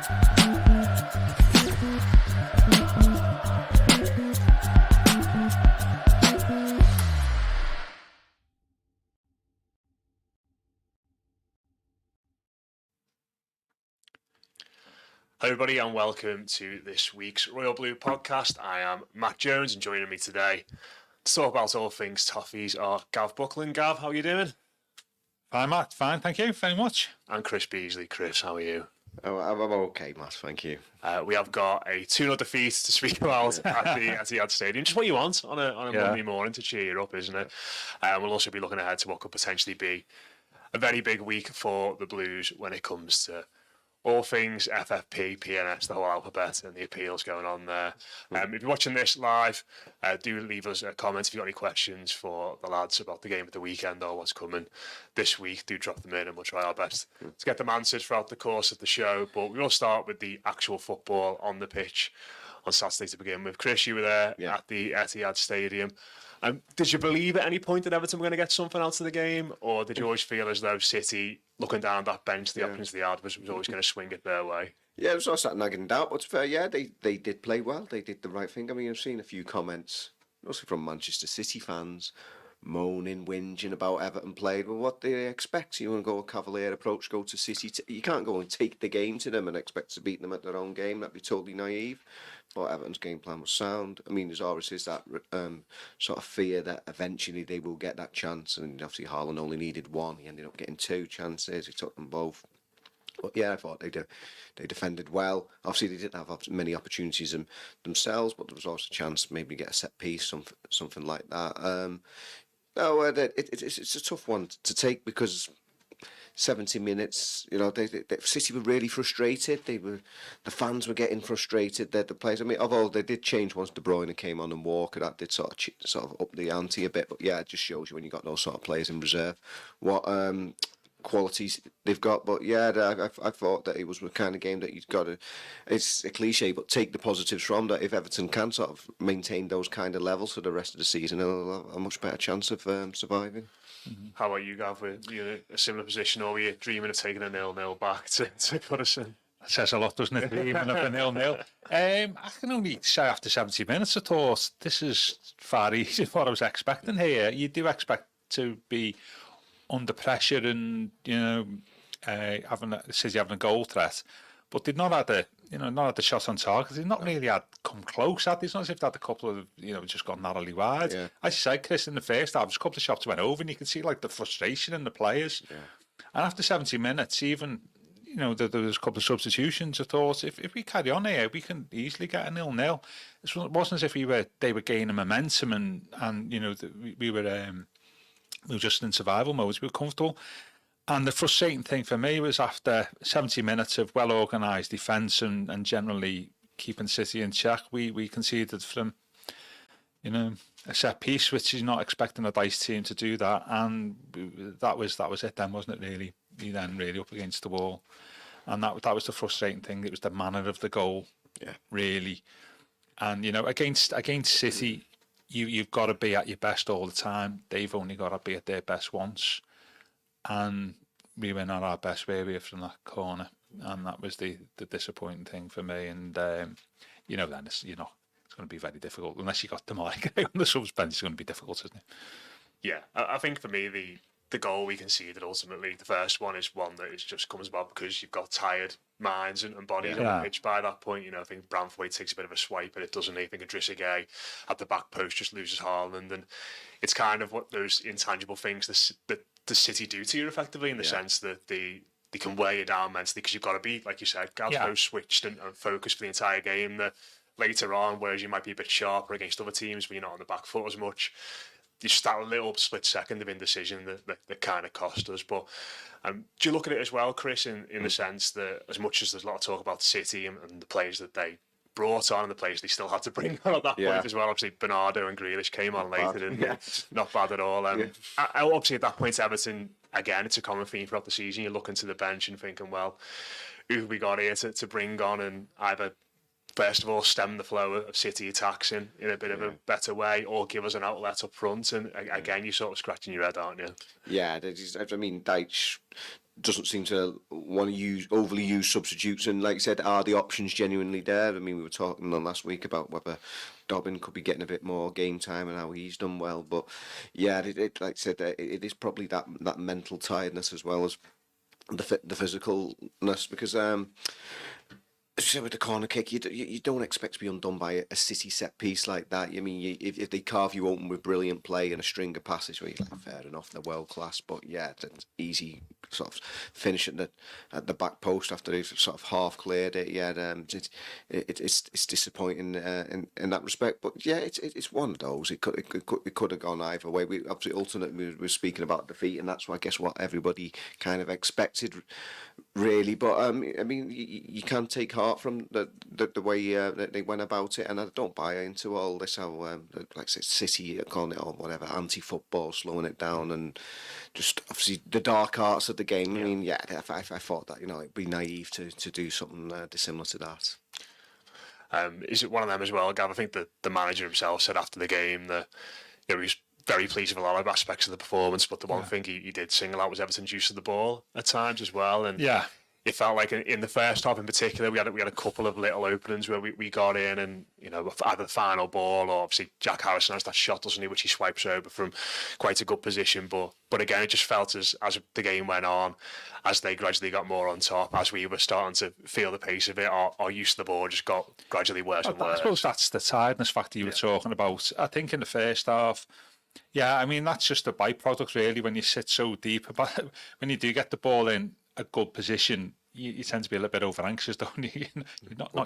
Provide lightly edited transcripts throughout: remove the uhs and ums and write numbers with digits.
Hi everybody and welcome to this week's Royal Blue podcast. I am Matt Jones and joining me today to talk about all things toffees are Gav Buckland. Gav, how are you doing? Fine, Matt. Fine, thank you very much. And Chris Beesley. Chris, how are you? Oh, I'm okay, Matt, thank you. We have got a 2-0 defeat to speak about at the Etihad Stadium. Just what you want on a Monday morning to cheer you up, isn't it? We'll also be looking ahead to what could potentially be a very big week for the Blues when it comes to all things FFP, PNS, the whole alphabet, and the appeals going on there. If you're watching this live, do leave us a comment if you've got any questions for the lads about the game of the weekend or what's coming this week. Do drop them in and we'll try our best to get them answered throughout the course of the show. But we'll start with the actual football on the pitch on Saturday to begin with. Chris, you were there at the Etihad Stadium. Did you believe at any point that Everton were going to get something out of the game, or did you always feel as though City, looking down that bench, the options they had, was always going to swing it their way? Yeah, it was always that nagging doubt, but to be fair, they did play well. They did the right thing. I mean, I've seen a few comments, mostly from Manchester City fans, moaning, whinging about Everton played. Well, what do they expect? You want to go a cavalier approach, go to City. You can't go and take the game to them and expect to beat them at their own game. That'd be totally naive. But Everton's game plan was sound. I mean, there's always that sort of fear that eventually they will get that chance. And obviously, Haaland only needed one. He ended up getting 2 chances. He took them both. But yeah, I thought they defended well. Obviously, they didn't have many opportunities themselves, but there was also a chance maybe to get a set piece, something like that. It's a tough one to take because 70 minutes, City were really frustrated. The fans were getting frustrated. The players. I mean, although they did change once De Bruyne came on and Walker, that did sort of up the ante a bit. But yeah, it just shows you when you've got those sort of players in reserve what qualities they've got. But yeah, I thought that it was the kind of game that you've got to. It's a cliche, but take the positives from that. If Everton can sort of maintain those kind of levels for the rest of the season, they'll have a much better chance of surviving. Mm-hmm. How about you, Gav? Were you in a similar position, or were you dreaming of taking a 0-0 back to put us in? That says a lot, doesn't it? Dreaming of a 0-0. I can only say after 70 minutes, I thought this is far easier than what I was expecting here. You do expect to be under pressure and having a goal threat, but they've not had the shot on target. They've not really had come close. It's not as if they had a couple of just gone narrowly wide. Yeah. As you said, Chris, in the first half, just a couple of shots went over, and you can see like the frustration in the players. Yeah. And after 70 minutes, even there was a couple of substitutions. I thought if we carry on here, we can easily get a 0-0. It wasn't as if they were gaining momentum and we were just in survival mode. We were comfortable. And the frustrating thing for me was after 70 minutes of well-organised defence and generally keeping City in check, we conceded from, a set piece, which is not expecting a Dice team to do that. And that was it then, wasn't it, really? We then really up against the wall. And that was the frustrating thing. It was the manner of the goal, really. And, against City, you've got to be at your best all the time. They've only got to be at their best once. And we were not our best, were we, from that corner. And that was the disappointing thing for me. And, then it's going to be very difficult. Unless you got Demar on the subs bench, it's going to be difficult, isn't it? Yeah, I think for me, the goal we conceded ultimately, the first one is one that just comes about because you've got tired minds and bodies on the pitch by that point. I think Branthwaite takes a bit of a swipe, but it doesn't. I think Idrissa Gueye at the back post just loses Haaland, and it's kind of what those intangible things that the City do to you effectively, in the sense that they can weigh you down mentally, because you've got to be, like you said, so switched and focused for the entire game that later on, whereas you might be a bit sharper against other teams when you're not on the back foot as much, just that little split second of indecision that kind of cost us. But do you look at it as well, Chris, in the sense that as much as there's a lot of talk about City and the players that they brought on and the players they still had to bring on at that point as well. Obviously, Bernardo and Grealish came on later, and not bad at all. Obviously, at that point, Everton, again, it's a common theme throughout the season. You're looking to the bench and thinking, well, who have we got here to bring on and either, first of all, stem the flow of City attacks in a bit of a better way, or give us an outlet up front. And again, you're sort of scratching your head, aren't you? Yeah, I mean, Deitch doesn't seem to want to overly use substitutes, and like I said, are the options genuinely there? I mean, we were talking on last week about whether Dobbin could be getting a bit more game time and how he's done well, but yeah, like I said, it is probably that mental tiredness as well as the physicalness, because so with the corner kick, you don't expect to be undone by a City set piece like that. I mean, if they carve you open with brilliant play and a string of passes, where you're like, fair enough, they're world class. But yeah, it's easy sort of finish at the back post after they've sort of half cleared it. Yeah, it's disappointing in that respect. But yeah, it's one of those. It could have gone either way. We obviously ultimately we were speaking about defeat, and that's I guess what everybody kind of expected, really. But I mean, you can take heart from the way that they went about it, and I don't buy into all this how like I said, City calling it or whatever anti-football, slowing it down, and just obviously the dark arts of the game. I mean, yeah, I thought that it'd be naive to do something dissimilar to that. Is it one of them as well, Gav? I think the manager himself said after the game that he was very pleased with a lot of aspects of the performance, but the one thing he did single out was Everton's use of the ball at times as well. And yeah, it felt like in the first half in particular, we had a couple of little openings where we got in, and either the final ball or obviously Jack Harrison has that shot, doesn't he, which he swipes over from quite a good position. But again, it just felt as the game went on, as they gradually got more on top, as we were starting to feel the pace of it, our use of the ball just got gradually worse and worse. I suppose that's the tiredness factor you were talking about. I think in the first half, yeah, I mean, that's just a byproduct really when you sit so deep. When you do get the ball in a good position, you tend to be a little bit over anxious, don't you?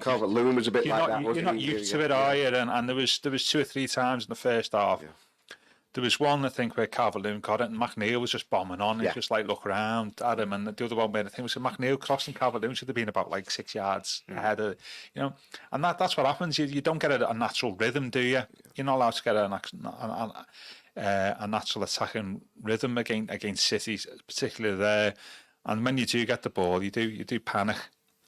Calvert-Lewin was a bit like that. You're not used to it, are you? And there was 2 or 3 times in the first half. Yeah. There was one, I think, where Calvert-Lewin got it, and McNeil was just bombing on, and just like look around at him. And the other one where I think was McNeil crossing Calvert-Lewin should have been about like 6 yards ahead of, and that's what happens. You don't get a natural rhythm, do you? You're not allowed to get a natural attacking rhythm against City, particularly there. And when you do get the ball, you do panic,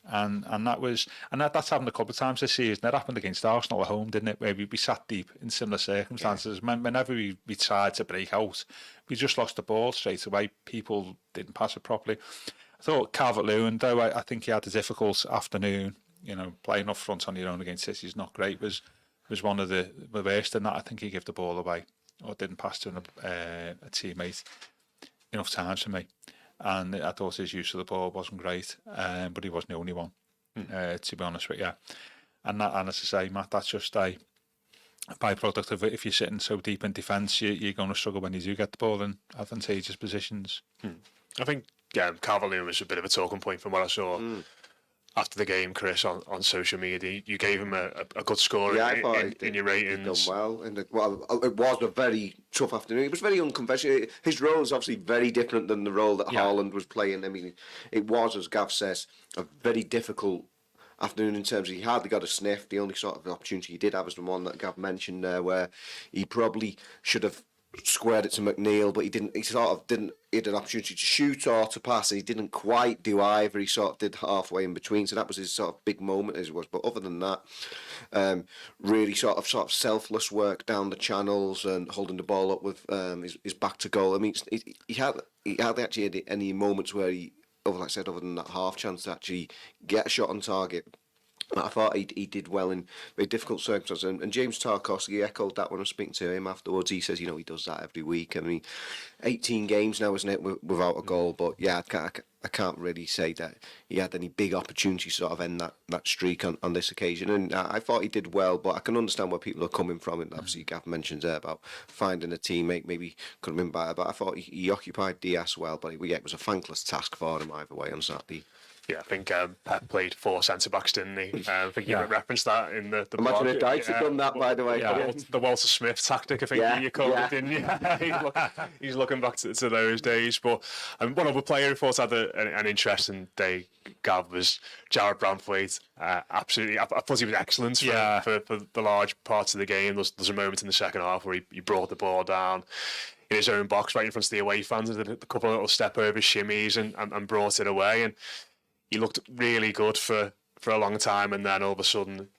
and that's happened a couple of times this season. That happened against Arsenal at home, didn't it? Where we sat deep in similar circumstances. Yeah. Whenever we tried to break out, we just lost the ball straight away. People didn't pass it properly. I thought Calvert-Lewin, though I think he had a difficult afternoon. Playing up front on your own against City is not great. Was one of the worst in that. I think he gave the ball away or didn't pass to a teammate enough times for me. And I thought his use of the ball wasn't great, but he wasn't the only one, to be honest with you. And as I say, Matt, that's just a byproduct of it. If you're sitting so deep in defence, you're going to struggle when you do get the ball in advantageous positions. I think Calvert-Lewin was a bit of a talking point from what I saw after the game, Chris, on social media. You gave him a good score in your ratings. He'd done well. It was a very tough afternoon. It was very unconventional. His role is obviously very different than the role that Haaland was playing. I mean, it was, as Gav says, a very difficult afternoon in terms of he hardly got a sniff. The only sort of opportunity he did have was the one that Gav mentioned there, where he probably should have squared it to McNeil, but he didn't. He had an opportunity to shoot or to pass, and he didn't quite do either. He sort of did halfway in between, so that was his sort of big moment as it was. But other than that, really sort of selfless work down the channels and holding the ball up with his back to goal. I mean, he hardly actually had any moments where he, like I said, other than that half chance to actually get a shot on target. I thought he did well in very difficult circumstances, and James Tarkowski echoed that when I was speaking to him afterwards. He says, he does that every week. I mean, 18 games now, isn't it, without a goal? But yeah, I can't really say that he had any big opportunities to sort of end that streak on this occasion. And I thought he did well, but I can understand where people are coming from. And obviously, Gav mentions there about finding a teammate, maybe could have been better. But I thought he occupied Diaz well. But it was a thankless task for him either way on Saturday. Yeah, I think Pep played 4 centre-backs, didn't he? I think you referenced that in the Imagine if Doucs had done that, by the way. Yeah, the Walter Smith tactic, I think you called it, didn't you? He's looking back to those days. But one other player who thought had an interesting day, Gav, was Jared Branthwaite. Absolutely, I thought he was excellent for the large parts of the game. There's a moment in the second half where he brought the ball down in his own box right in front of the away fans, and did a couple of little step-over shimmies and brought it away. And he looked really good for a long time, and then all of a sudden,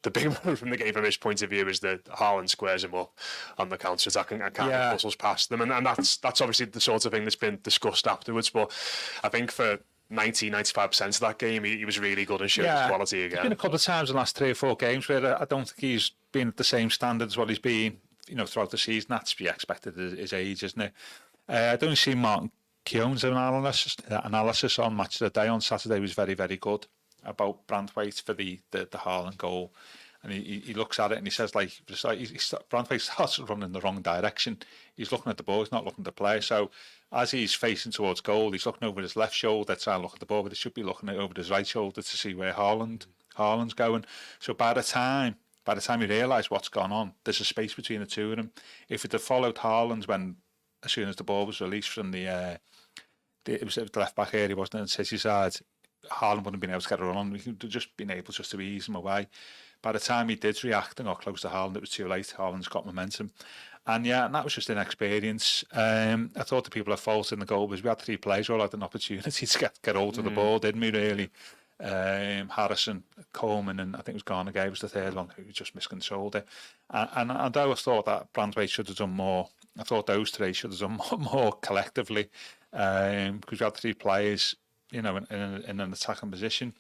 the big moment from the game from his point of view is that Haaland squares him up on the counter attack and kind of bustles past them, and that's obviously the sort of thing that's been discussed afterwards. But I think for 95% of that game, he was really good and showed his quality again. There's been a couple of times in the last 3 or 4 games where I don't think he's been at the same standard as what he's been, throughout the season. That's to be expected at his age, isn't it? I don't see Martin Keown's analysis on Match of the Day on Saturday was very, very good about Branthwaite for the Haaland goal. And he looks at it and he says, Branthwaite starts running in the wrong direction. He's looking at the ball, he's not looking at the player. So as he's facing towards goal, he's looking over his left shoulder, trying to look at the ball, but he should be looking over his right shoulder to see where Haaland's going. So by the time you realise what's gone on, there's a space between the two of them. If it had followed Haaland as soon as the ball was released from it was the left back area, wasn't it, on City side, Haaland wouldn't have been able to get a run on. We could have just been able to ease him away. By the time he did react and got close to Haaland, it was too late. Haaland's got momentum. And that was just inexperience. I thought the people at fault in the goal was we had 3 players all had an opportunity to get hold of the ball, didn't we, really? Harrison, Coleman, and I think it was Garner gave us the third one who just miscontrolled it. And I thought that Branthwaite should have done more. I thought those 3 should have done more collectively because we had 3 players, in an attacking position.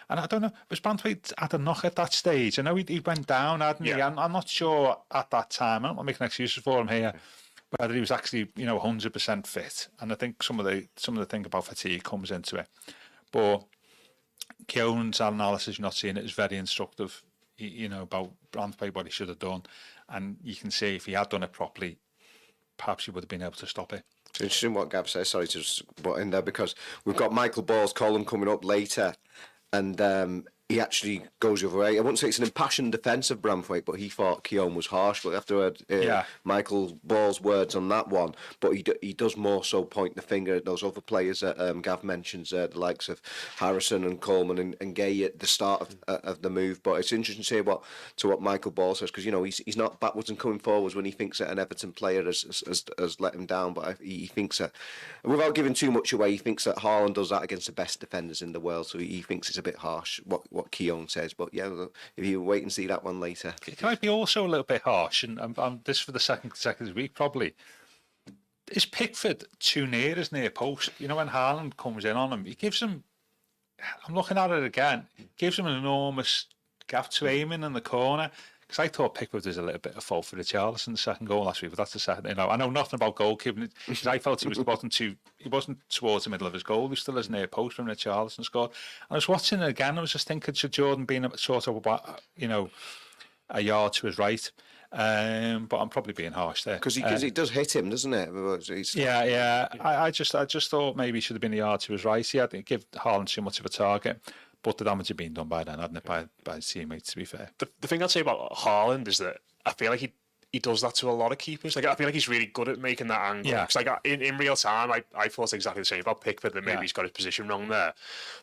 And I don't know, was Branthwaite had a knock at that stage? I know he went down, hadn't he? I'm not sure at that time. I'm not making excuses for him here, whether he was actually 100% fit. And I think some of the thing about fatigue comes into it. But Keown's analysis, you're not seeing it, is very instructive. About Branthwaite, what he should have done, and you can see if he had done it properly, perhaps he would have been able to stop it. It's interesting what Gav says. Sorry to just butt in there because we've got Michael Ball's column coming up later, and he actually goes the other way. I wouldn't say it's an impassioned defence of Branthwaite, but he thought Keown was harsh. But after I heard Michael Ball's words on that one, but he does more so point the finger at those other players that Gav mentions, the likes of Harrison and Coleman and Gay at the start of the move. But it's interesting to see what Michael Ball says, because he's not backwards and coming forwards when he thinks that an Everton player has let him down. But he thinks that, without giving too much away, he thinks that Haaland does that against the best defenders in the world. So he thinks it's a bit harsh what Keown says, but if you wait and see that one later. Can I be also a little bit harsh? And this for the second consecutive week probably. Is Pickford too near his near post? When Haaland comes in on him, he gives him. I'm looking at it again. Gives him an enormous gap to aim in the corner. Because I thought Pickford was a little bit of fault for Richarlison the second goal last week, but that's the second. I know nothing about goalkeeping because I felt he wasn't towards the middle of his goal. He was still as near post when Richarlison scored. And I was watching it again. I was just thinking, should Jordan been sort of about a yard to his right? But I'm probably being harsh there because it does hit him, doesn't it? I just thought maybe he should have been a yard to his right. He hadn't give Haaland too much of a target. But the damage had been done by then, hadn't it, by his teammates, to be fair. The thing I'd say about Haaland is that I feel like he does that to a lot of keepers. I feel like he's really good at making that angle. Yeah. Because in real time, I thought exactly the same about Pickford, that maybe he's got his position wrong there.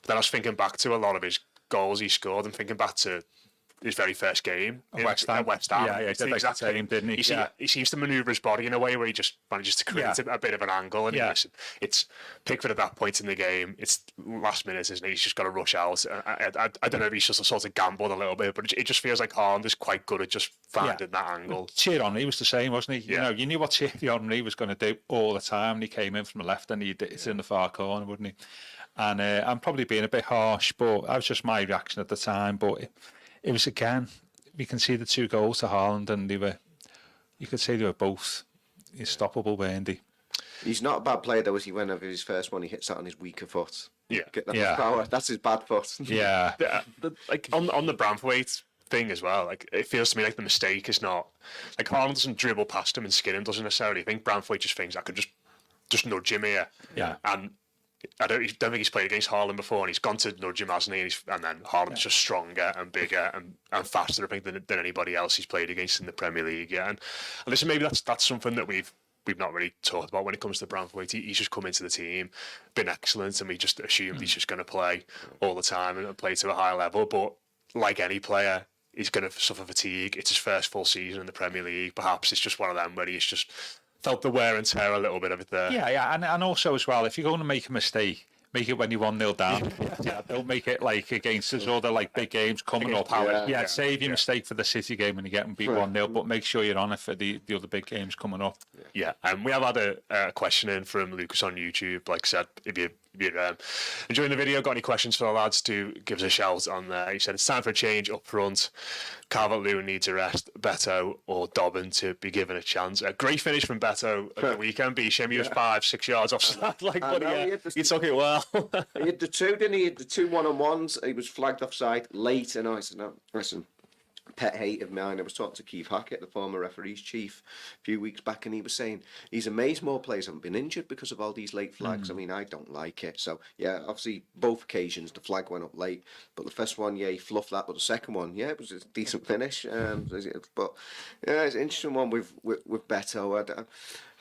But then I was thinking back to a lot of his goals he scored and thinking back to his very first game at West Ham. Yeah, he did the exact same, didn't he? He seems to manoeuvre his body in a way where he just manages to create a bit of an angle. And it's Pickford at that point in the game. It's last minute, isn't it? He's just got to rush out. I don't know if he's just sort of gambled a little bit, but it just feels like Haaland is quite good at just finding that angle. Thierry Henry was the same, wasn't he? You knew what Thierry Henry was going to do all the time. And he came in from the left and it's in the far corner, wouldn't he? And I'm probably being a bit harsh, but that was just my reaction at the time. But it was again. We can see the 2 goals to Haaland, and you could say they were both unstoppable, weren't they? He's not a bad player though, as he went over his first one. He hits that on his weaker foot. Get that power. That's his bad foot. Like on the Branthwaite thing as well. Like it feels to me like the mistake is not like Haaland doesn't dribble past him and skin him. Doesn't necessarily. I think Branthwaite just thinks I could just nudge him here. And I don't think he's played against Haaland before, and he's gone to nudge him, hasn't he? And then Haaland's just stronger and bigger and faster, I think, than anybody else he's played against in the Premier League. And listen, maybe that's something that we've not really talked about when it comes to Branthwaite. He's just come into the team, been excellent, and we just assumed he's just going to play all the time and play to a high level. But like any player, he's going to suffer fatigue. It's his first full season in the Premier League. Perhaps it's just one of them where he's just felt the wear and tear a little bit of it there. And also as well, if you're going to make a mistake, make it when you're 1-0 down. Don't make it like against us, all the like big games coming up. Save your mistake for the City game when you get them beat 1-0, but make sure you're on it for the other big games coming up. Yeah, and we have had a question in from Lucas on YouTube. Like I said, if you're enjoying the video, got any questions for the lads, do give us a shout on there. He said it's time for a change up front. Calvert-Lewin needs a rest. Beto or Dobbin to be given a chance. A great finish from Beto at the weekend. He was 5-6 yards offside. He took it well. He had the two, didn't he? He had the 2 1-on-1s. He was flagged offside late, and I said, no, listen. Pet hate of mine. I was talking to Keith Hackett, the former referees chief, a few weeks back, and he was saying he's amazed more players haven't been injured because of all these late flags. I mean, I don't like it. So yeah, obviously both occasions the flag went up late, but the first one, he fluffed that, but the second one, it was a decent finish. But yeah, it's an interesting one with Beto.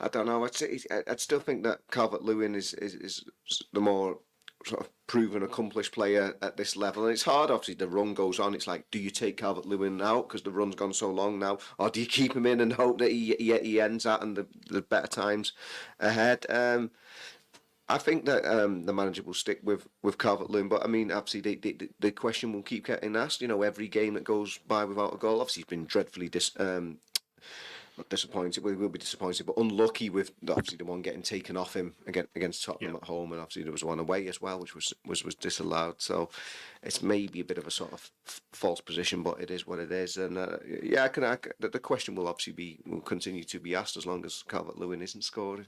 I don't know. I'd still think that Calvert-Lewin is the more sort of proven, accomplished player at this level, and it's hard. Obviously, the run goes on. It's like, do you take Calvert-Lewin out because the run's gone so long now, or do you keep him in and hope that he ends out and the better times ahead? I think that the manager will stick with Calvert-Lewin, but I mean, obviously, the question will keep getting asked. Every game that goes by without a goal. Obviously, he's been dreadfully not disappointed. We will be disappointed, but unlucky with obviously the one getting taken off him against Tottenham at home, and obviously there was one away as well, which was disallowed. So it's maybe a bit of a sort of false position, but it is what it is. And the question will obviously will continue to be asked as long as Calvert-Lewin isn't scoring.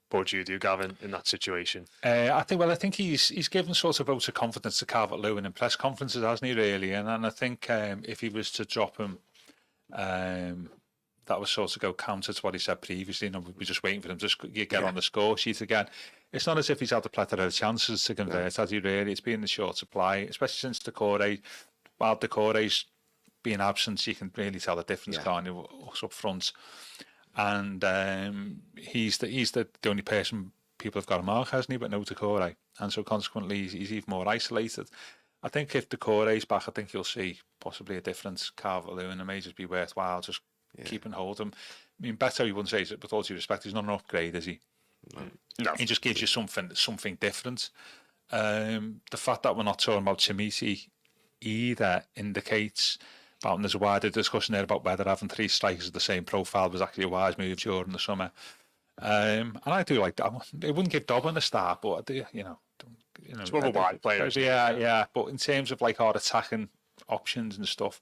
What would you do, Gavin, in that situation? I think he's given sort of votes of confidence to Calvert-Lewin in press conferences, hasn't he? Really, and I think if he was to drop him. That was sort of go counter to what he said previously. We're just waiting for him to get on the score sheet again. It's not as if he's had the plethora of chances to convert, has he really? It's been in short supply, especially since Decore. While Decore's being absent, you can really tell the difference, can't you, up front. And he's the only person people have got a mark, hasn't he, but no Decore. And so consequently, he's even more isolated. I think if Decore's back, I think you'll see possibly a different Calvert-Lewin. It may just be worthwhile just keep and hold him. I mean, Beto, you wouldn't say, with all due respect, he's not an upgrade, is he? No. He just gives you something different. The fact that we're not talking about Timiti either indicates, and there's a wider discussion there about whether having 3 strikers of the same profile was actually a wise move during the summer. And I do like that. It wouldn't give Dobbin a start, but I do, it's more of a wide player. Yeah. But in terms of like our attacking options and stuff,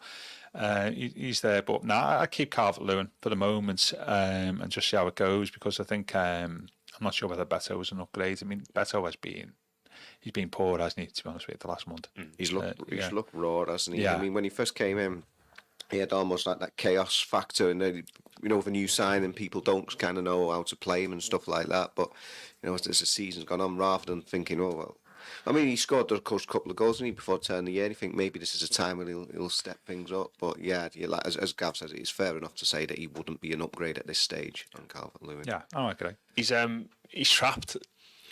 he's there. But I keep Calvert-Lewin for the moment and just see how it goes, because I think I'm not sure whether Beto was an upgrade. I mean, Beto he's been poor, hasn't he, to be honest with you, the last month. He's looked raw, hasn't he? Yeah. I mean, when he first came in, he had almost like that chaos factor, and with a new signing, people don't kind of know how to play him and stuff like that. But as the season's gone on, rather than thinking, I mean, he scored a couple of goals, didn't he, before turning the year. And you think maybe this is a time when he'll step things up. But as Gav says, it's fair enough to say that he wouldn't be an upgrade at this stage on Calvert-Lewin. Yeah, I agree. He's trapped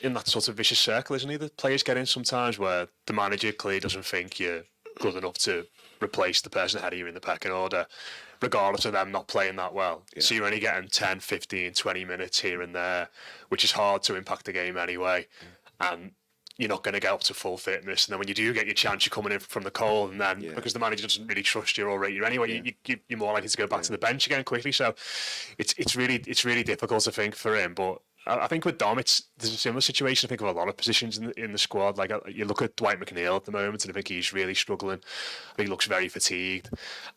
in that sort of vicious circle, isn't he? The players get in sometimes where the manager clearly doesn't think you're good enough to replace the person ahead of you in the pecking order, regardless of them not playing that well. Yeah. So you're only getting 10, 15, 20 minutes here and there, which is hard to impact the game anyway. Yeah. And you're not going to get up to full fitness. And then when you do get your chance, you're coming in from the cold, and then because the manager doesn't really trust you or rate you anyway, you're more likely to go back to the bench again quickly. So it's really difficult to think for him. But I think with Dom, there's a similar situation. I think of a lot of positions in the squad. Like you look at Dwight McNeil at the moment, and I think he's really struggling. I think he looks very fatigued.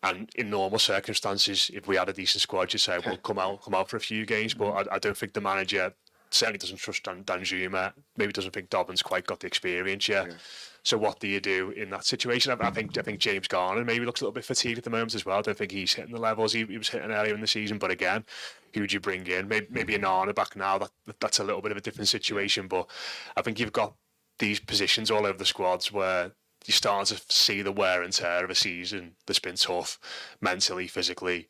And in normal circumstances, if we had a decent squad, you'd say, well, come out for a few games. But I don't think the manager certainly doesn't trust Danjuma. Maybe doesn't think Dobbin's quite got the experience yet. Yeah. So what do you do in that situation? I think James Garner maybe looks a little bit fatigued at the moment as well. I don't think he's hitting the levels he was hitting earlier in the season. But again, who would you bring in? Maybe Anana back now. That's a little bit of a different situation. But I think you've got these positions all over the squads where you're starting to see the wear and tear of a season that's been tough, mentally, physically.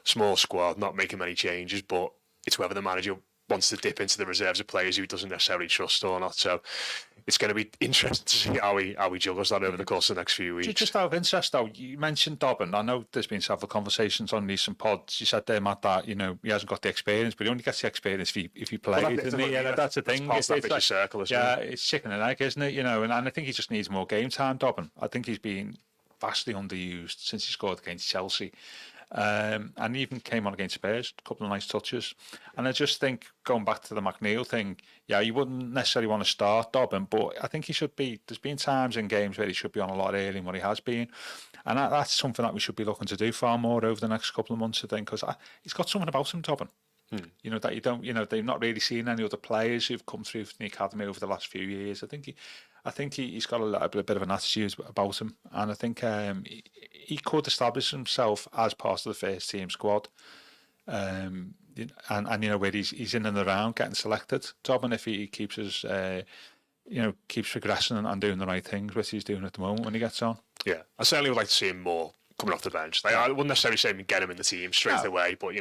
Small squad, not making many changes, but it's whether the manager wants to dip into the reserves of players who he doesn't necessarily trust or not. So it's going to be interesting to see how he juggles that over the course of the next few weeks. Just out of interest, though, you mentioned Dobbin. I know there's been several conversations on recent pods. You said there, Matt, that he hasn't got the experience, but he only gets the experience if he plays. Well, that's the thing. It's like, circle, it's chicken and egg, isn't it? And I think he just needs more game time, Dobbin. I think he's been vastly underused since he scored against Chelsea. And he even came on against Spurs, a couple of nice touches. And I just think, going back to the McNeil thing, you wouldn't necessarily want to start Dobbin, but I think he should be. There's been times in games where he should be on a lot earlier than what he has been. And that's something that we should be looking to do far more over the next couple of months, I think, because he's got something about him, Dobbin. That you don't, they've not really seen any other players who've come through from the academy over the last few years. I think he's got a bit of an attitude about him, and I think he could establish himself as part of the first team squad. And where he's in and around getting selected. Dobbin, if he keeps his keeps progressing and doing the right things, which he's doing at the moment when he gets on. Yeah, I certainly would like to see him more coming off the bench. I wouldn't necessarily say get him in the team straight away, but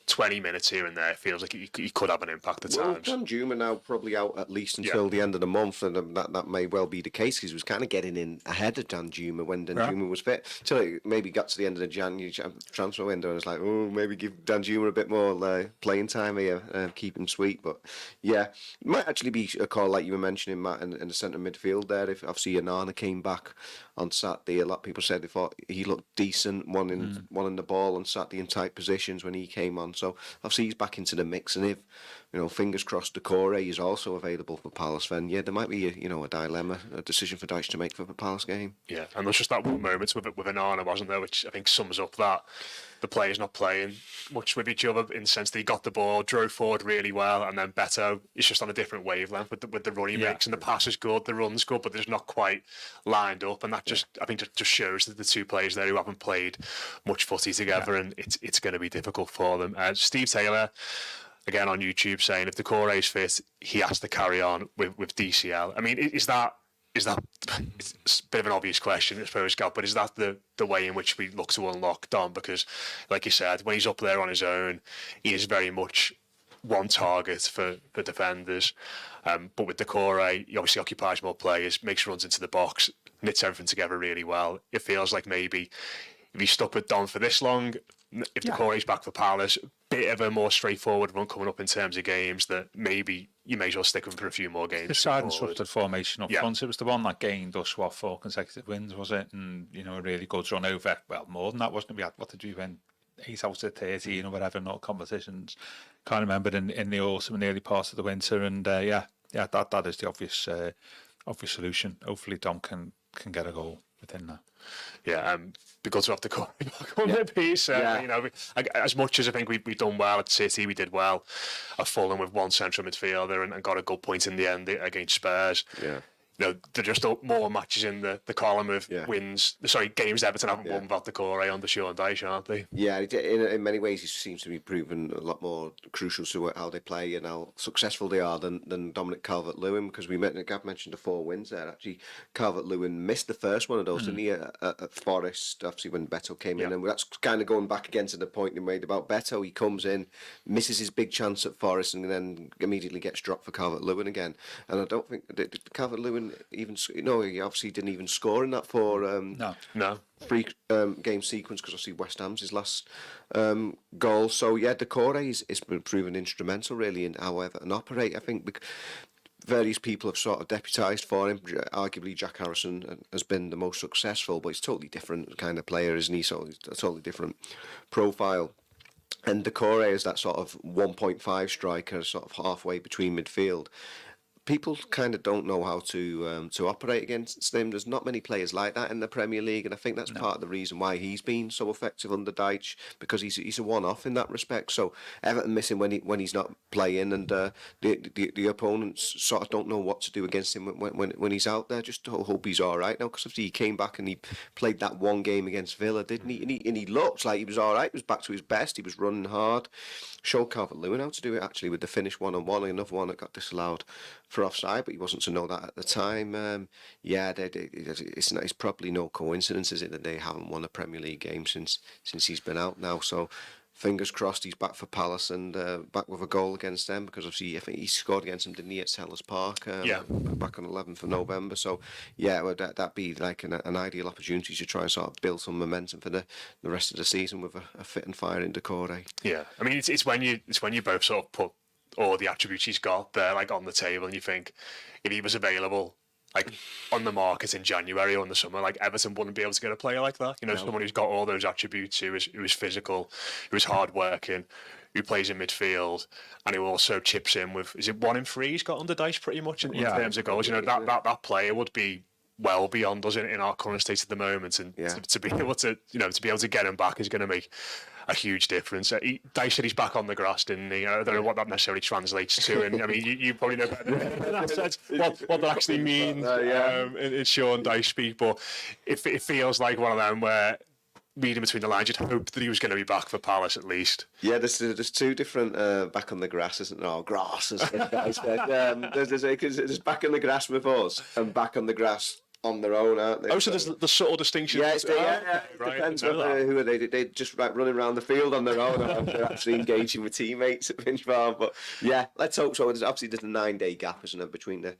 20 minutes here and there feels like he could have an impact at times. Dan Juma now probably out at least until the end of the month, and that may well be the case because he was kind of getting in ahead of Dan Juma when Dan Juma was fit. Till it maybe got to the end of the January transfer window and it's like, maybe give Dan Juma a bit more playing time here, keep him sweet. But it might actually be a call like you were mentioning, Matt, in the centre midfield there. If obviously Onana came back on Saturday, a lot of people said they thought he looked decent, one in the ball on Saturday in tight positions when he came on. So obviously he's back into the mix, and if fingers crossed, Decore is also available for Palace, then there might be a dilemma, a decision for Doucs to make for the Palace game. Yeah, and there's just that one moment with Onana, wasn't there, which I think sums up that the players not playing much with each other in the sense that he got the ball, drove forward really well, and then Beto is just on a different wavelength with the run he makes, and the pass is good, the run's good, but they're just not quite lined up, and that I think just shows that the two players there who haven't played much footy together, and it's going to be difficult for them. Steve Taylor, again on YouTube, saying if Decore is fit, he has to carry on with DCL. I mean, is that it's a bit of an obvious question, I suppose, Gav, but is that the way in which we look to unlock Dom? Because, like you said, when he's up there on his own, he is very much one target for defenders. But with Decore, he obviously occupies more players, makes runs into the box, knits everything together really well. It feels like maybe if he's stuck with Dom for this long, if Decore's back for Palace, bit of a more straightforward run coming up in terms of games, that maybe you may as well stick with him for a few more games. The side and structured formation up front, it was the one that gained us 4 consecutive wins, was it? And a really good run over, well, more than that, wasn't it? We had, what did we win? 8 out of 13 or whatever, not competitions. Can't remember in the autumn and the early part of the winter, and that is the obvious solution. Hopefully Dom can get a goal within that. Yeah, because we have to go on the piece. As much as I think we've done well at City, we did well at Fulham with one central midfielder and got a good point in the end against Spurs. Yeah. There are just more matches in the column of games Everton haven't won without Decore under Sean Dyche, aren't they? Yeah, in many ways he seems to be proven a lot more crucial to how they play and how successful they are than Dominic Calvert-Lewin, because Gav mentioned the 4 wins there. Actually, Calvert-Lewin missed the first one of those, didn't he, at Forest, obviously when Beto came in, and that's kind of going back again to the point you made about Beto. He comes in, misses his big chance at Forest, and then immediately gets dropped for Calvert-Lewin again. And I don't think Calvert-Lewin even he obviously didn't even score in that 4 free game sequence, because obviously West Ham's his last goal. So Decore is been proven instrumental really in how Everton operate. I think various people have sort of deputised for him. Arguably Jack Harrison has been the most successful, but he's a totally different kind of player, isn't he? So he's a totally different profile. And Decore is that sort of 1.5 striker, sort of halfway between midfield. People kind of don't know how to operate against him. There's not many players like that in the Premier League, and I think that's part of the reason why he's been so effective under Dyche, because he's a one-off in that respect. So Everton miss him when he's not playing, and the opponents sort of don't know what to do against him when he's out there. Just hope he's all right now, because obviously he came back and he played that one game against Villa, didn't he? And he looked like he was all right. He was back to his best. He was running hard. Showed Calvert-Lewin how to do it actually with the finish 1-on-1, another one that got disallowed for offside, but he wasn't to know that at the time. It's probably no coincidence, is it, that they haven't won a Premier League game since he's been out now. So fingers crossed he's back for Palace and back with a goal against them, because obviously I think he scored against them, didn't he, at Sellers Park back on 11th of November. So yeah, well, that'd be like an ideal opportunity to try and sort of build some momentum for the rest of the season with a fit and firing Decore. Yeah, I mean it's when you both sort of put all the attributes he's got there like on the table, and you think if he was available like on the market in January or in the summer, like Everton wouldn't be able to get a player like that. You know, someone who's got all those attributes, who is physical, who is hard working, who plays in midfield, and who also chips in with, is it 1 in 3 he's got under Doucs pretty much in terms of goals. You know, that player would be well beyond us in our current state at the moment, and to be able to get him back is going to make a huge difference. Doucs said he's back on the grass, didn't he? I don't know what that necessarily translates to, and I mean you probably know better than that sense what that actually means in Sean Doucs speak, but it feels like one of them where, reading between the lines, you'd hope that he was going to be back for Palace at least. Yeah, there's two different back on the grass, isn't there? Oh, grass, as the guy said. There's back on the grass with us and back on the grass on their own, aren't they? Oh, so there's the subtle distinction. Yeah, it right. depends who are they. They're just like running around the field on their own, or they're actually engaging with teammates at Finch Farm. But yeah, let's hope so. There's a 9-day gap, isn't there, between the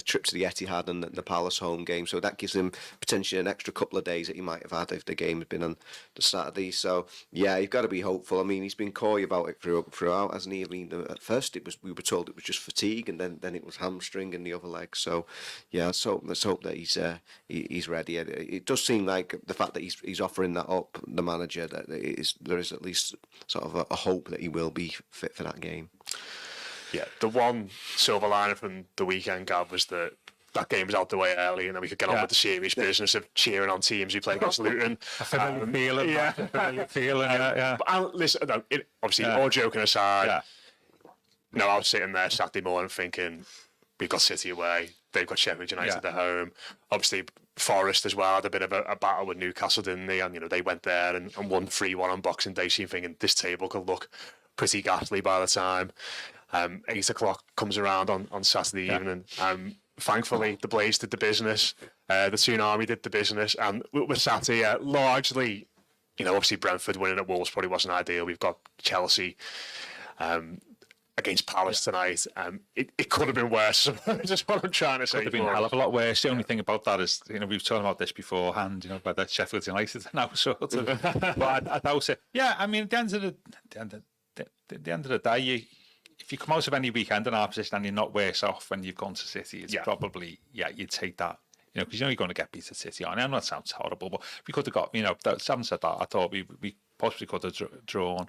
trip to the Etihad and the Palace home game, so that gives him potentially an extra couple of days that he might have had if the game had been on the Saturday. So yeah, you've got to be hopeful. I mean, he's been coy about it throughout, hasn't he? I mean, at first we were told it was just fatigue, and then it was hamstring in the other leg. So yeah, let's hope that he's ready. It does seem like the fact that he's offering that up, the manager, that there is at least sort of a hope that he will be fit for that game. Yeah, the one silver lining from the weekend, Gav, was that game was out the way early, and then we could get on with the serious business of cheering on teams who play against Luton. I familiar feeling. But listen, no, obviously, all joking aside, no, I was sitting there Saturday morning thinking, we've got City away, they've got Sheffield United at home. Obviously, Forest as well had a bit of a battle with Newcastle, didn't they? And they went there and won 3-1 on Boxing Day. So you're thinking this table could look pretty ghastly by the time 8 o'clock comes around on Saturday evening. Thankfully, the Blaze did the business, the Tsunami did the business, and we're sat here largely. Obviously Brentford winning at Wolves probably wasn't ideal. We've got Chelsea against Palace tonight. It could have been worse. Just what I'm trying to say. Could have been a hell of a lot worse. The only thing about that is, we've talked about this beforehand, about that Sheffield United now sort of. But I doubt it. Yeah, I mean, at the end of the day, if you come out of any weekend in our position and you're not worse off when you've gone to City, it's probably, you'd take that. Because you're going to get beat at City. I know that sounds horrible, but we could have got, having said that, I thought we possibly could have drawn.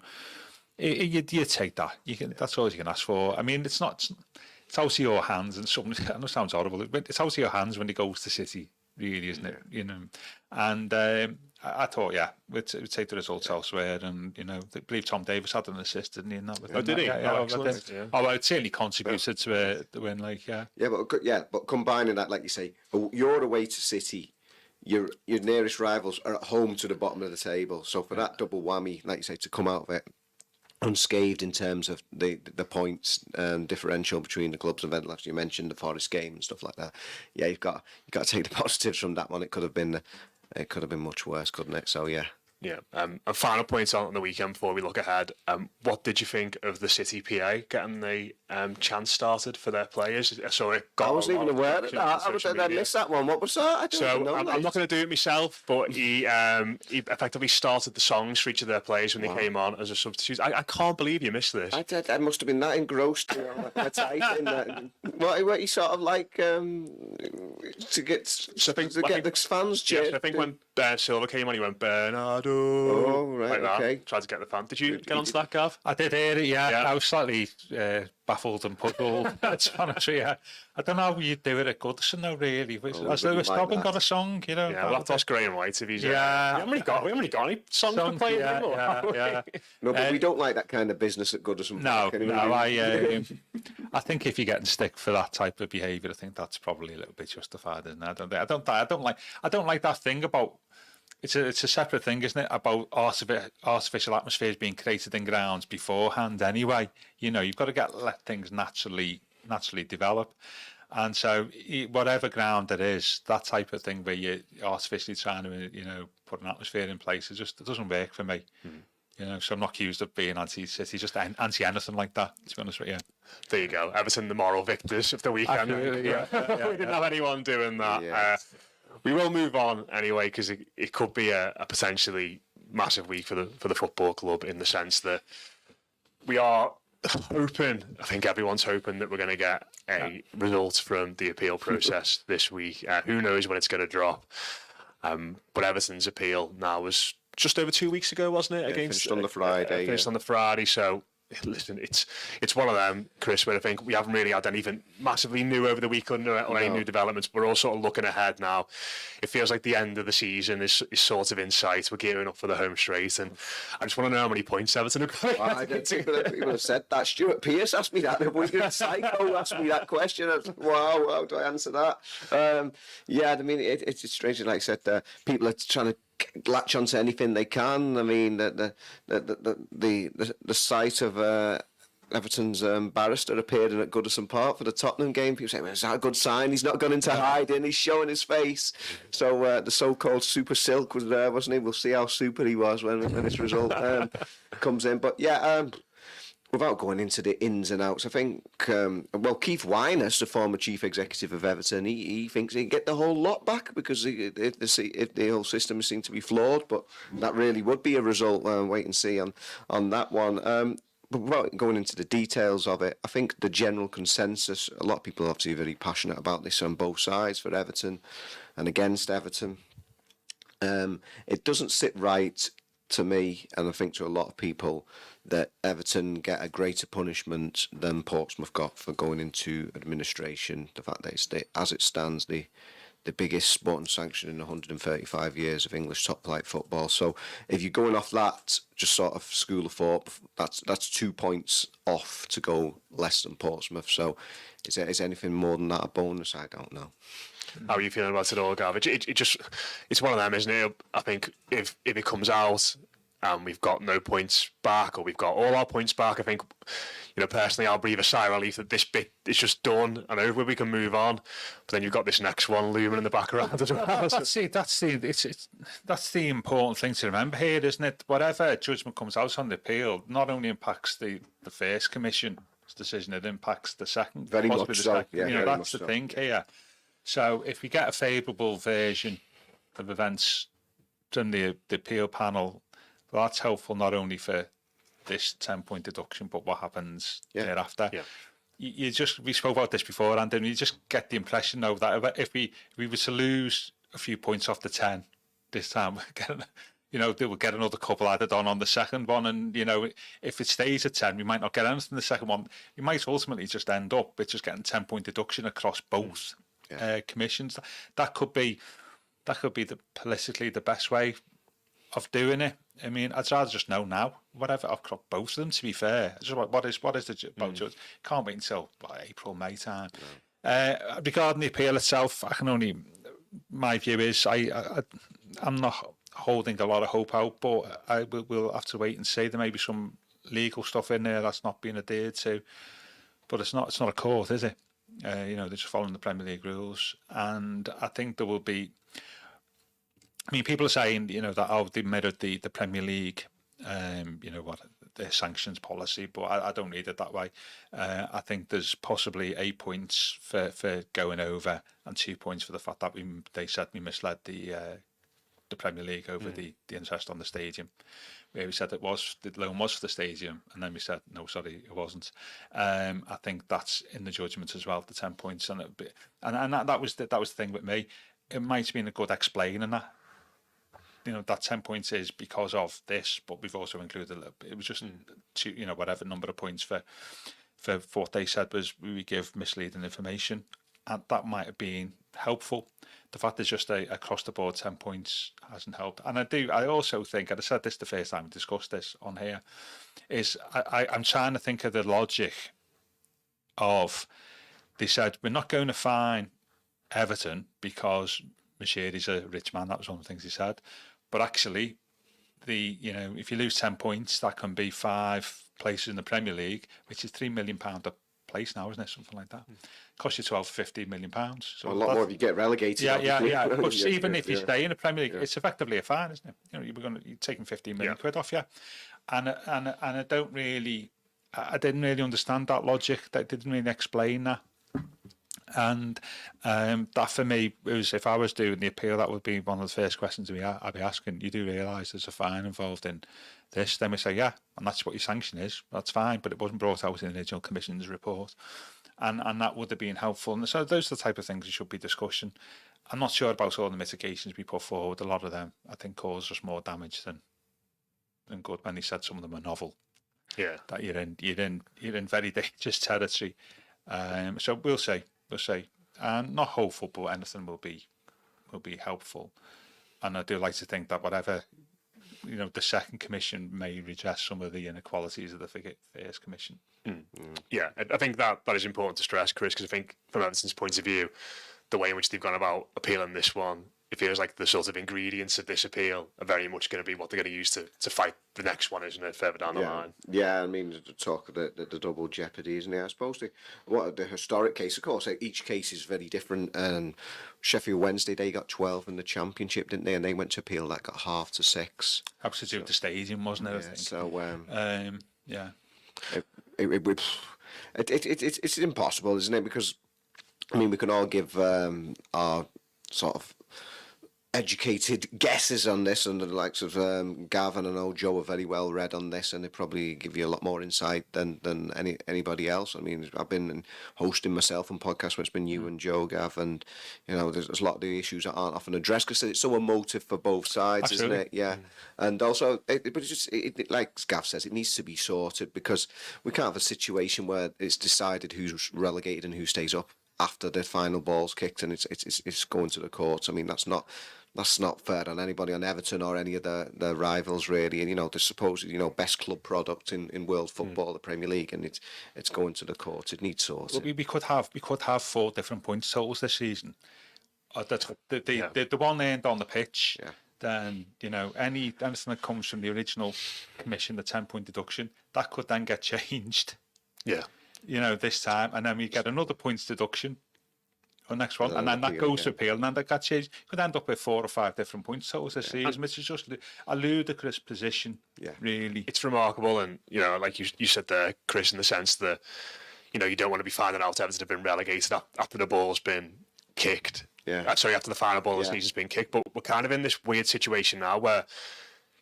You take that. That's all you can ask for. I mean, it's out of your hands, and something. I know it sounds horrible, but it's out of your hands when it goes to City, really, isn't it? And I thought, we'd take the results elsewhere, and I believe Tom Davis had an assist, didn't he? In that, did he? Excellent. It certainly contributed to the win. But combining that, like you say, you're away to City. Your nearest rivals are at home to the bottom of the table. So for that double whammy, like you say, to come out of it unscathed in terms of the points differential between the clubs, and then you mentioned the Forest game and stuff like that. Yeah, you've got to take the positives from that one. It could have been much worse, couldn't it? So yeah. Yeah. And final points on the weekend before we look ahead. What did you think of the City PA getting the chance started for their players? I wasn't even aware of that. I missed that one. What was that? I'm not going to do it myself, but he effectively started the songs for each of their players when they came on as a substitute. I can't believe you missed this. I must have been that engrossed in what he sort of like to get the fans cheered. Yes, I think when Silva came on, he went Bernardo. Oh, right, like that. okay. Tried to get the fan. Did you get onto that, Gav? I did hear it, yeah. I was slightly baffled and puzzled. Honestly, I don't know how you do it at Goodison, though, really. Has Lewis Dobbin got a song, Yeah, we'll have to ask Graham White if he's... We haven't really got any songs to play anymore. Yeah. No, but we don't like that kind of business at Goodison. I think if you're getting stick for that type of behaviour, I think that's probably a little bit justified, isn't it? I don't like that thing about... It's a separate thing, isn't it, about artificial atmospheres being created in grounds beforehand anyway. You've got to let things naturally develop. And so whatever ground it is, that type of thing where you're artificially trying to, put an atmosphere in place, it doesn't work for me. so I'm not accused of being anti-City, just anti-anything like that, to be honest with you. There you go. Everton, the moral victors of the weekend. Absolutely, yeah. We didn't have anyone doing that. Yeah. We will move on anyway, because it could be a potentially massive week for the football club, in the sense that we are hoping, I think everyone's hoping, that we're going to get a result from the appeal process this week. Who knows when it's going to drop? But Everton's appeal now was just over 2 weeks ago, wasn't it? Finished on the Friday. Finished on the Friday. So listen, it's one of them, Chris, where I think we haven't really had anything massively new over the weekend or any new developments. But we're all sort of looking ahead now. It feels like the end of the season is sort of in sight. We're gearing up for the home straight, and I just want to know how many points Everton have got. I don't think people have said that. Stuart Pearce asked me that. Psycho asked me that question. I was like, wow, how do I answer that? Yeah, I mean, it's strange. Like I said, people are trying to latch onto anything they can. I mean, the sight of Everton's barrister appeared at Goodison Park for the Tottenham game. People say, well, is that a good sign? He's not gone into hiding. He's showing his face. So the so-called Super Silk was there, wasn't he? We'll see how super he was when this result comes in. But yeah, without going into the ins and outs, I think, Keith Winers, the former chief executive of Everton, he thinks he can get the whole lot back, because the whole system seems to be flawed, but that really would be a result. Wait and see on that one. But without going into the details of it, I think the general consensus, a lot of people are obviously very passionate about this on both sides, for Everton and against Everton. It doesn't sit right to me, and I think to a lot of people, that Everton get a greater punishment than Portsmouth got for going into administration. The fact that it's, as it stands, the biggest sporting sanction in 135 years of English top-flight football. So if you're going off that, just sort of school of thought, that's 2 points off to go less than Portsmouth. So is anything more than that a bonus? I don't know. How are you feeling about it all, Gav? It's one of them, isn't it? I think if it comes out and we've got no points back, or we've got all our points back, I think, personally, I'll breathe a sigh of relief that this bit is just done and over. We can move on. But then you've got this next one looming in the background as well. That's the important thing to remember here, isn't it? Whatever judgment comes out on the appeal not only impacts the first commission's decision, it impacts the second. Very much so. Yeah, that's the thing here. So if we get a favourable version of events from the appeal panel, well, that's helpful not only for this 10-point deduction, but what happens thereafter. Yeah. We spoke about this before, and then you just get the impression, though, that if we were to lose a few points off the 10 this time, they will get another couple added on the second one, and if it stays at 10, we might not get anything in the second one. We might ultimately just end up with just getting 10-point deduction across both commissions. That could be politically the best way of doing it. I mean, I'd rather just know now. Whatever, I've got both of them, to be fair. Just what is the judge? Can't wait until April, May time. No. Regarding the appeal itself, my view is I'm not holding a lot of hope out, but we'll have to wait and see. There may be some legal stuff in there that's not being adhered to, but it's not a court, is it? They're just following the Premier League rules, and I think there will be. I mean, people are saying, that they mirrored the Premier League, their sanctions policy, but I don't read it that way. I think there's possibly 8 points for going over and 2 points for the fact that they said we misled the Premier League over the interest on the stadium. Where we said the loan was for the stadium, and then we said no, sorry, it wasn't. I think that's in the judgment as well, the 10 points, and that was the thing with me. It might have been a good explaining that. That 10 points is because of this, but we've also included it was just whatever number of points for what they said was we give misleading information, and that might have been helpful. The fact there's just across the board 10 points hasn't helped. And I also think, and I said this the first time we discussed this on here, is I'm trying to think of the logic of, they said we're not going to fine Everton because Machiri's a rich man. That was one of the things he said. But actually, if you lose 10 points, that can be 5 places in the Premier League, which is £3 million a place now, isn't it? Something like that. Costs you 12, 15 million pounds. So a lot more if you get relegated. Yeah. But even if you yeah. stay in the Premier League, it's effectively a fine, isn't it? You know, you're taking 15 million quid off you, and I didn't really understand that logic. That didn't really explain that. And that for me was, if I was doing the appeal, that would be one of the first questions I'd be asking. You do realise there's a fine involved in this? Then we say, yeah, and that's what your sanction is. That's fine, but it wasn't brought out in the original Commission's report, and that would have been helpful. And so those are the type of things that should be discussion. I'm not sure about all the mitigations we put forward. A lot of them, I think, cause us more damage than good. When he said some of them are novel, that you're in very dangerous territory. So we'll see. Not hopeful, but anything will be helpful. And I do like to think that whatever, the second commission may redress some of the inequalities of the first commission. Yeah, I think that is important to stress, Chris, because I think from Everton's point of view, the way in which they've gone about appealing this one, it feels like the sort of ingredients of this appeal are very much going to be what they're going to use to fight the next one, isn't it, further down the line? Yeah, I mean, the talk of the double jeopardy, isn't it? I suppose the historic case, of course, each case is very different. And Sheffield Wednesday, they got 12 in the Championship, didn't they? And they went to appeal, that got half to 6. That was to do with the stadium, wasn't it? I think. So, yeah. It's impossible, isn't it? Because, I mean, we can all give our sort of educated guesses on this, and the likes of Gavin and Joe are very well read on this, and they probably give you a lot more insight than anybody else. I mean, I've been hosting myself on podcasts where it's been you and Joe, Gav, and there's a lot of the issues that aren't often addressed because it's so emotive for both sides. Absolutely. Isn't it? Yeah, and also, but it's just like Gav says, it needs to be sorted, because we can't have a situation where it's decided who's relegated and who stays up after the final ball's kicked, and it's going to the courts. I mean, that's not fair on anybody, on Everton or any of the rivals, really. And the supposed best club product in world football, the Premier League, and it's going to the courts. It needs sorting. Well, we could have 4 different points totals this season. The one earned on the pitch. Yeah. Then anything that comes from the original commission, the 10-point deduction, that could then get changed. Yeah. This time, and then we get another points deduction on next one, and then that goes to appeal, and then that gets changed. You could end up with 4 or 5 different points totals this season, which is just a ludicrous position, really. It's remarkable, and, like you said there, Chris, in the sense that, you don't want to be finding out Everton have been relegated after the ball's been kicked. Yeah. Sorry, after the final ball of the season's been kicked, but we're kind of in this weird situation now where,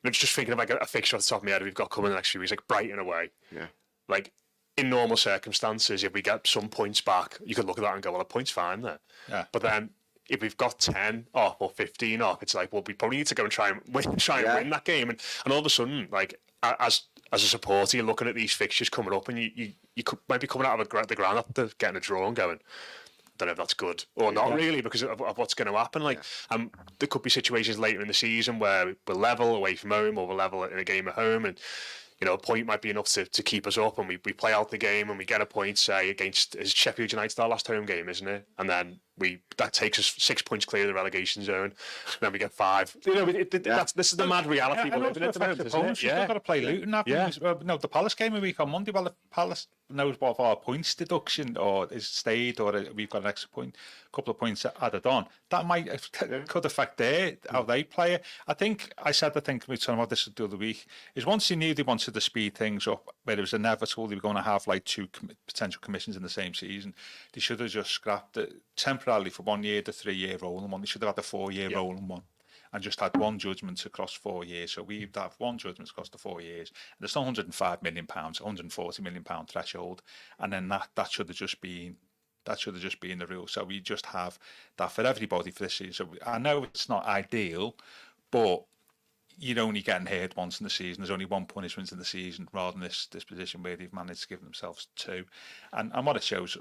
just thinking of like a fixture off the top of my head we've got coming in the next few weeks, like Brighton away. Yeah. Like, in normal circumstances, if we get some points back, you could look at that and go, well, a point's fine there. Yeah. But then if we've got 10 off or 15 off, it's like, well, we probably need to go and try and win that game. And all of a sudden, like, as a supporter, you're looking at these fixtures coming up, and you might be coming out of the ground after getting a draw and going, I don't know if that's good or not, really, because of what's going to happen. Like, there could be situations later in the season where we're level away from home, or we're level in a game at home, and a point might be enough to keep us up, and we play out the game and we get a point, say, against Sheffield United, our last home game, isn't it? And then that takes us 6 points clear of the relegation zone. And then we get 5. This is the mad reality we're living in at the moment, isn't it? We've still got to play Luton. The Palace game a week on Monday. Well, the Palace knows what our points deduction or is stayed, or we've got an extra point, a couple of points added on. That could affect how they play it. I think we were talking about this the other week, is once you knew they wanted to speed things up, where it was inevitable they were going to have like 2 potential commissions in the same season, they should have just scrapped it temporarily for 1 year, the 3-year rolling one. They should have had the 4-year rolling one, and just had one judgment across 4 years. So we'd have one judgment across the 4 years. And there's £105 million, £140 million threshold, and then that should have just been the rule. So we just have that for everybody for this season. So I know it's not ideal, but you're only getting hurt once in the season. There's only 1 punishment in the season, rather than this position where they've managed to give themselves 2. And what it shows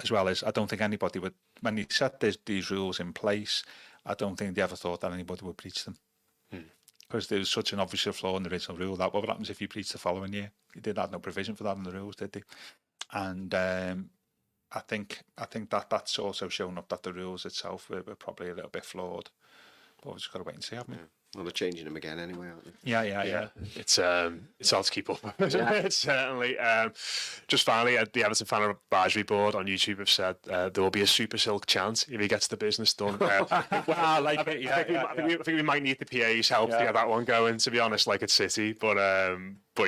as well is, I don't think anybody would, when they set these rules in place, I don't think they ever thought that anybody would breach them. Because there's such an obvious flaw in the original rule that what happens if you breach the following year? You did have no provision for that in the rules, did they? And I think that's also shown up that the rules itself were probably a little bit flawed. But we've just got to wait and see, haven't we? Well, they're changing them again anyway, aren't they? Yeah. It's hard to keep up. It's certainly. Just finally, the Everton Fan Advisory Board on YouTube have said there will be a Super Silk chant if he gets the business done. I like it. I think we might need the PA's help to get that one going. To be honest, like at City, but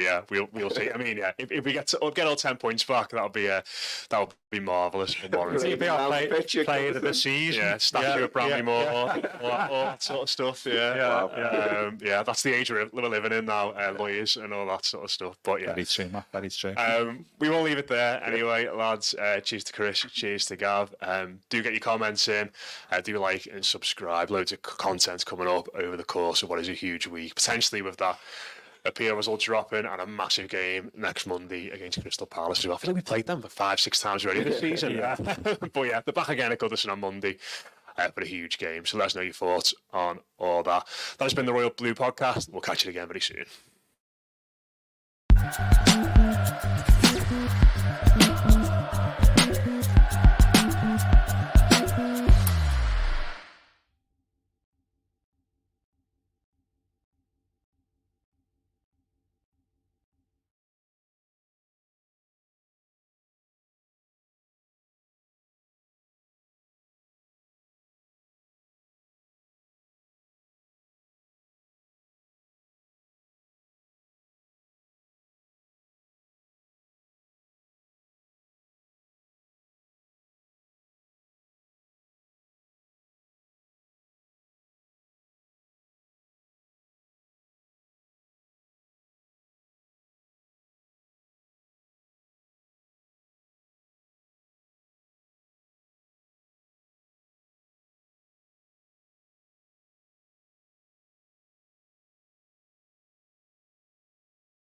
yeah, we'll see. I mean, yeah, if we get all 10 points back, that'll be marvellous. It'll be our play of the season. Yeah, statue of Bramley Moore, all that sort of stuff. Yeah, that's the age we're living in now. Lawyers and all that sort of stuff. But yeah, very true, Matt. Very true. We won't leave it there anyway, lads. Cheers to Chris. Cheers to Gav. Do get your comments in. Do like and subscribe. Loads of content coming up over the course of what is a huge week, potentially with that appeal result dropping and a massive game next Monday against Crystal Palace as well. I feel like we played them for 5-6 times already this season. But yeah, they're back again at Goodison on Monday for a huge game. So let us know your thoughts on all that. That has been the Royal Blue Podcast. We'll catch you again very soon.